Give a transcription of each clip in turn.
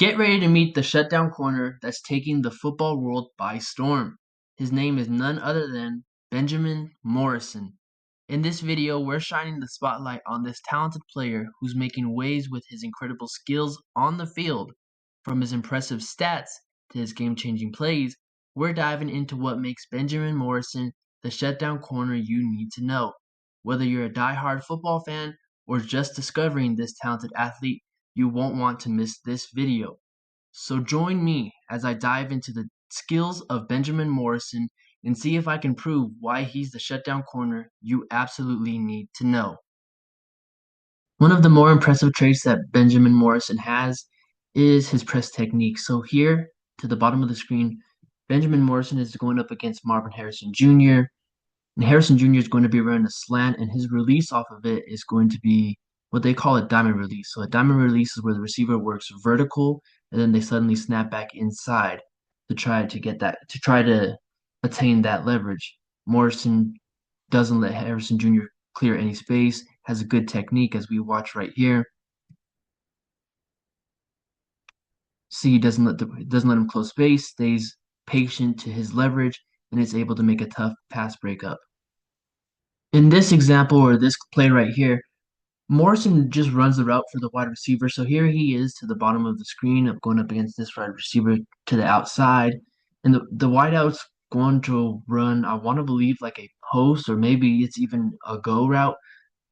Get ready to meet the shutdown corner that's taking the football world by storm. His name is none other than Benjamin Morrison. In this video, we're shining the spotlight on this talented player who's making waves with his incredible skills on the field. From his impressive stats to his game-changing plays, we're diving into what makes Benjamin Morrison the shutdown corner you need to know. Whether you're a die-hard football fan or just discovering this talented athlete, you won't want to miss this video. So join me as I dive into the skills of Benjamin Morrison and see if I can prove why he's the shutdown corner you absolutely need to know. One of the more impressive traits that Benjamin Morrison has is his press technique. So here to the bottom of the screen, Benjamin Morrison is going up against Marvin Harrison Jr. And Harrison Jr. is going to be running a slant, and his release off of it is going to be what they call a diamond release. So a diamond release is where the receiver works vertical, and then they suddenly snap back inside to try to attain that leverage. Morrison doesn't let Harrison Jr. clear any space, has a good technique as we watch right here. See, doesn't let him close space, stays patient to his leverage, and is able to make a tough pass breakup. In this example or this play right here, Morrison just runs the route for the wide receiver. So here he is to the bottom of the screen of going up against this wide receiver to the outside. And the wideout's going to run, I want to believe, like a post or maybe it's even a go route.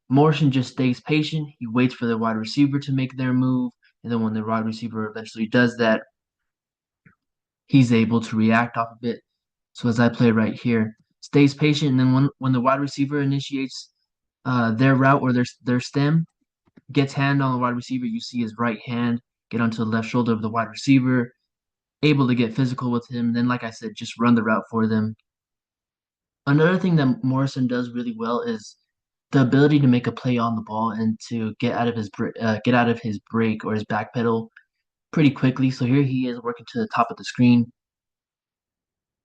Morrison just stays patient. He waits for the wide receiver to make their move. And then when the wide receiver eventually does that, he's able to react off of it. So as I play right here, stays patient. And then when the wide receiver initiates their route or their stem, gets hand on the wide receiver, you see his right hand get onto the left shoulder of the wide receiver, able to get physical with him. Then, like I said, just run the route for them. Another thing that Morrison does really well is the ability to make a play on the ball and to get out of his break or his back pedal pretty quickly. So here he is working to the top of the screen,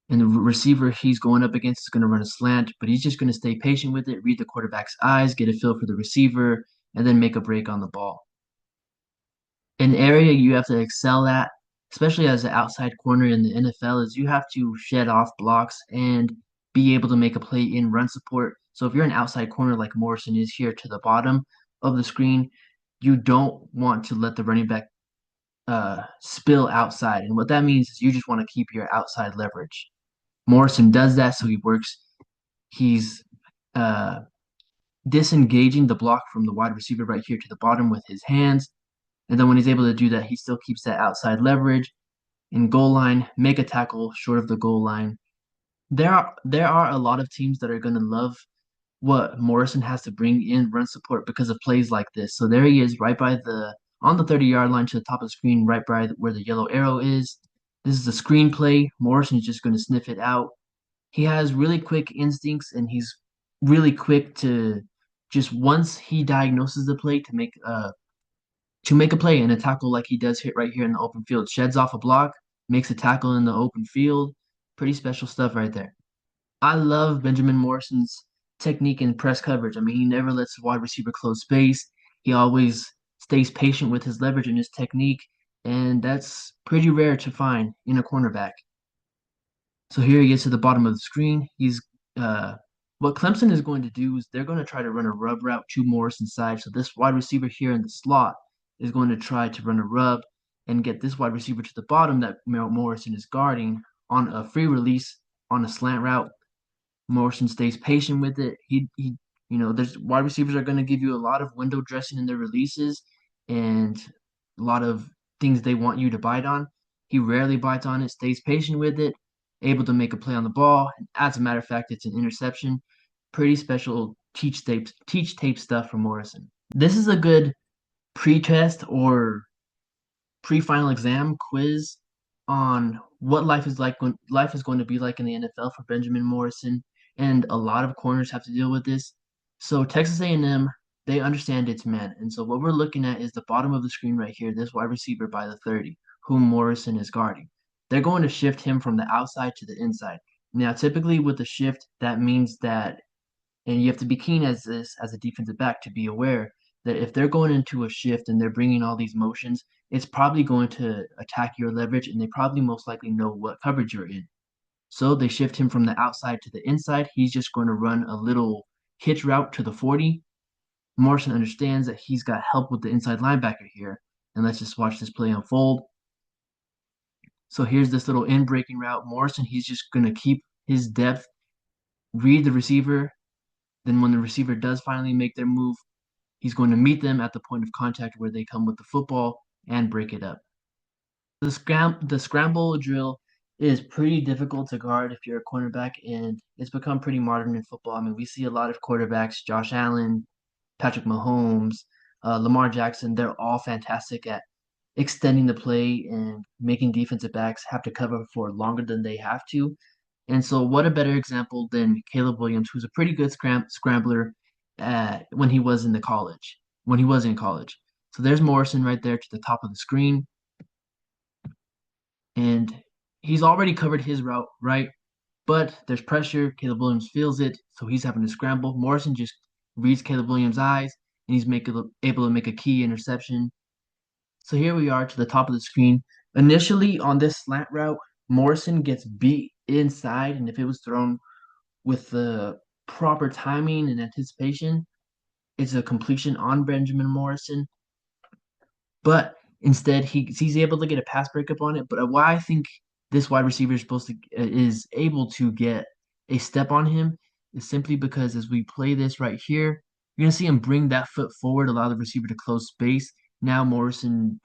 and the receiver he's going up against is going to run a slant, but he's just going to stay patient with it, read the quarterback's eyes, get a feel for the receiver, and then make a break on the ball. An area you have to excel at, especially as an outside corner in the NFL, is you have to shed off blocks and be able to make a play in run support. So if you're an outside corner like Morrison is here to the bottom of the screen, you don't want to let the running back spill outside. And what that means is you just want to keep your outside leverage. Morrison does that, so he's uh, disengaging the block from the wide receiver right here to the bottom with his hands. And then when he's able to do that, he still keeps that outside leverage in goal line, make a tackle short of the goal line. There are a lot of teams that are going to love what Morrison has to bring in run support because of plays like this. So there he is right by on the 30-yard line to the top of the screen, right by where the yellow arrow is. This is a screen play. Morrison is just going to sniff it out. He has really quick instincts and he's really quick to just once he diagnoses the play to make a play and a tackle like he does hit right here in the open field. Sheds off a block, makes a tackle in the open field. Pretty special stuff right there. I love Benjamin Morrison's technique in press coverage. I mean, he never lets the wide receiver close space. He always stays patient with his leverage and his technique, and that's pretty rare to find in a cornerback. So here he gets to the bottom of the screen. What Clemson is going to do is they're going to try to run a rub route to Morrison's side. So this wide receiver here in the slot is going to try to run a rub and get this wide receiver to the bottom that Morrison is guarding on a free release on a slant route. Morrison stays patient with it. There's wide receivers are going to give you a lot of window dressing in their releases and a lot of things they want you to bite on. He rarely bites on it, stays patient with it, able to make a play on the ball. And as a matter of fact, it's an interception. Pretty special teach tape stuff from Morrison. This is a good pre-test or pre-final exam quiz on what life is like when life is going to be like in the NFL for Benjamin Morrison, and a lot of corners have to deal with this. So Texas A&M, they understand it's man, and so what we're looking at is the bottom of the screen right here, this wide receiver by the 30, whom Morrison is guarding. They're going to shift him from the outside to the inside. Now, typically with the shift, that means that, and you have to be keen as a defensive back to be aware that if they're going into a shift and they're bringing all these motions, it's probably going to attack your leverage, and they probably most likely know what coverage you're in. So they shift him from the outside to the inside. He's just going to run a little hitch route to the 40. Morrison understands that he's got help with the inside linebacker here. And let's just watch this play unfold. So here's this little in breaking route. Morrison, he's just going to keep his depth, read the receiver. Then when the receiver does finally make their move, he's going to meet them at the point of contact where they come with the football and break it up. The scramble drill is pretty difficult to guard if you're a cornerback, and it's become pretty modern in football. I mean, we see a lot of quarterbacks, Josh Allen, Patrick Mahomes, Lamar Jackson. They're all fantastic at extending the play and making defensive backs have to cover for longer than they have to. And so, what a better example than Caleb Williams, who's a pretty good scrambler when he was in the college, when he was in college. So there's Morrison right there to the top of the screen, and he's already covered his route, right? But there's pressure. Caleb Williams feels it, so he's having to scramble. Morrison just reads Caleb Williams' eyes, and he's able to make a key interception. So here we are to the top of the screen. Initially on this slant route, Morrison gets beat inside, and if it was thrown with the proper timing and anticipation, it's a completion on Benjamin Morrison. But instead, he's able to get a pass breakup on it. But why I think this wide receiver is able to get a step on him is simply because as we play this right here, you're gonna see him bring that foot forward, allow the receiver to close space. Now Morrison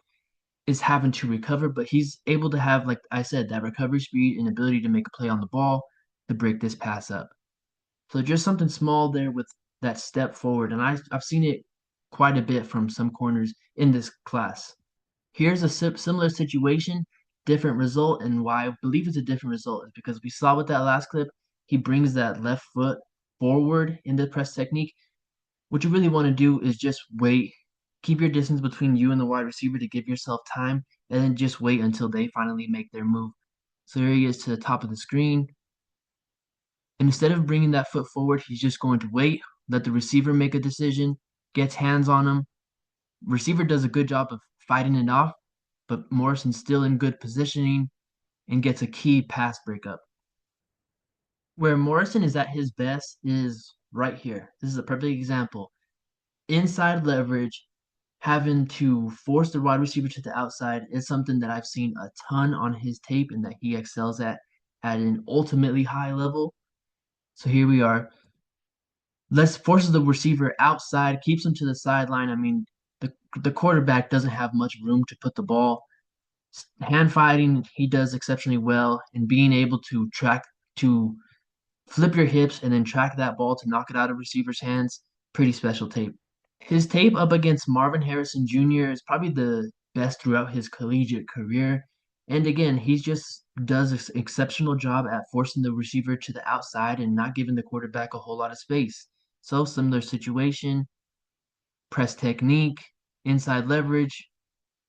is having to recover, but he's able to have, like I said, that recovery speed and ability to make a play on the ball to break this pass up. So just something small there with that step forward, and I've seen it quite a bit from some corners in this class. Here's a similar situation, different result, and why I believe it's a different result is because we saw with that last clip, he brings that left foot forward in the press technique. What you really want to do is just wait, keep your distance between you and the wide receiver to give yourself time, and then just wait until they finally make their move. So here he is to the top of the screen. And instead of bringing that foot forward, he's just going to wait, let the receiver make a decision, gets hands on him. Receiver does a good job of fighting it off, but Morrison's still in good positioning and gets a key pass breakup. Where Morrison is at his best is right here. This is a perfect example. Inside leverage, having to force the wide receiver to the outside is something that I've seen a ton on his tape and that he excels at an ultimately high level. So here we are. Let's forces the receiver outside, keeps him to the sideline. I mean, the quarterback doesn't have much room to put the ball. Hand fighting, he does exceptionally well, and being able to flip your hips and then track that ball to knock it out of receiver's hands, pretty special tape. His tape up against Marvin Harrison Jr. is probably the best throughout his collegiate career. And again, he just does an exceptional job at forcing the receiver to the outside and not giving the quarterback a whole lot of space. So similar situation, press technique, inside leverage,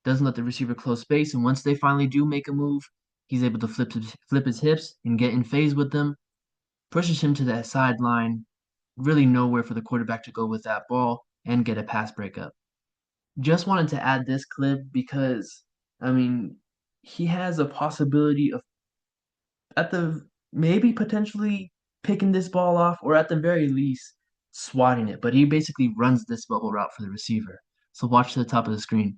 doesn't let the receiver close space, and once they finally do make a move, he's able to flip his hips and get in phase with them, pushes him to that sideline, really nowhere for the quarterback to go with that ball and get a pass breakup. Just wanted to add this clip because I mean he has a possibility of at the maybe potentially picking this ball off or at the very least swatting it, but he basically runs this bubble route for the receiver. So watch to the top of the screen.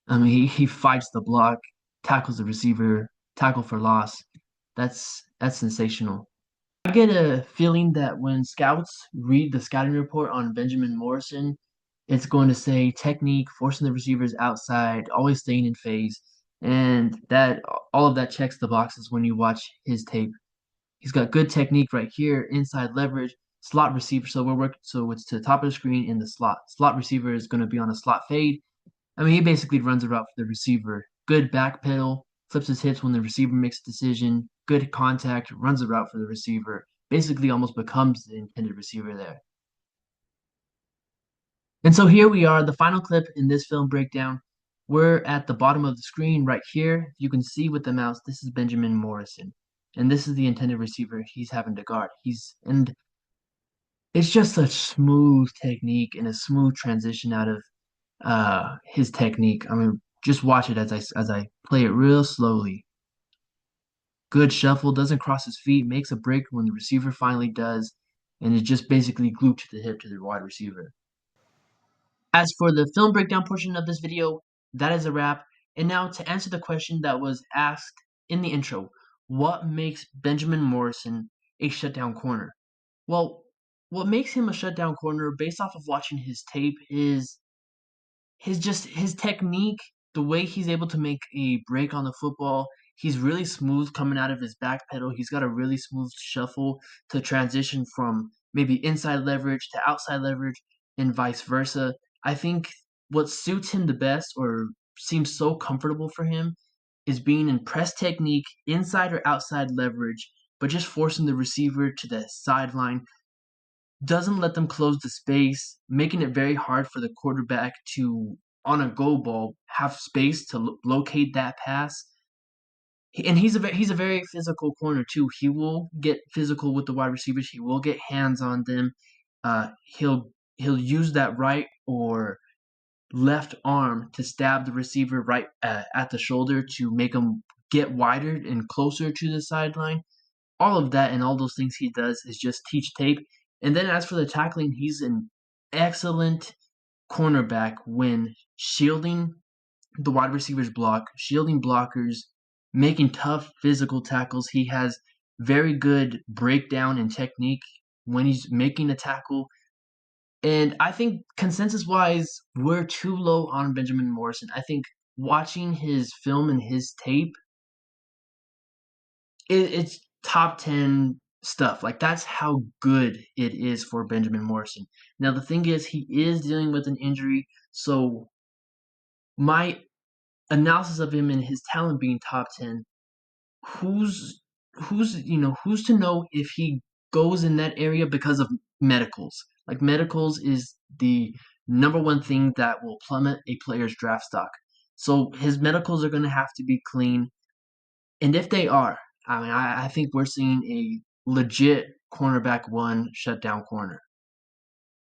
I mean, he fights the block, tackles the receiver, tackle for loss. That's sensational. I get a feeling that when scouts read the scouting report on Benjamin Morrison, it's going to say technique, forcing the receivers outside, always staying in phase, and that all of that checks the boxes when you watch his tape. He's got good technique right here, inside leverage, slot receiver. So it's to the top of the screen in the slot. Slot receiver is going to be on a slot fade. I mean, he basically runs a route for the receiver. Good back pedal, flips his hips when the receiver makes a decision. Good contact, runs a route for the receiver. Basically, almost becomes the intended receiver there. And so here we are, the final clip in this film breakdown. We're at the bottom of the screen right here. You can see with the mouse, this is Benjamin Morrison. And this is the intended receiver he's having to guard. And it's just a smooth technique and a smooth transition his technique. I mean, just watch it as I play it real slowly. Good shuffle, doesn't cross his feet, makes a break when the receiver finally does, and is just basically glued to the hip to the wide receiver. As for the film breakdown portion of this video, that is a wrap. And now to answer the question that was asked in the intro, what makes Benjamin Morrison a shutdown corner? Well, what makes him a shutdown corner based off of watching his tape is his technique, the way he's able to make a break on the football. He's really smooth coming out of his back pedal. He's got a really smooth shuffle to transition from maybe inside leverage to outside leverage and vice versa. I think what suits him the best or seems so comfortable for him is being in press technique, inside or outside leverage, but just forcing the receiver to the sideline, doesn't let them close the space, making it very hard for the quarterback to, on a go ball, have space to locate that pass. And he's a very physical corner too. He will get physical with the wide receivers. He will get hands on them. He'll use that right or left arm to stab the receiver right at the shoulder to make him get wider and closer to the sideline. All of that and all those things he does is just teach tape. And then as for the tackling, he's an excellent cornerback when shielding the wide receivers block, shielding blockers, making tough physical tackles. He has very good breakdown and technique when he's making a tackle. And I think consensus wise, we're too low on Benjamin Morrison. I think watching his film and his tape, it's top 10 stuff. Like that's how good it is for Benjamin Morrison. Now the thing is, he is dealing with an injury, so my analysis of him and his talent being top 10, who's who's to know if he goes in that area because of medicals. Like medicals is the number one thing that will plummet a player's draft stock. So his medicals are going to have to be clean. And if they are, I mean, I think we're seeing a legit cornerback one shutdown corner.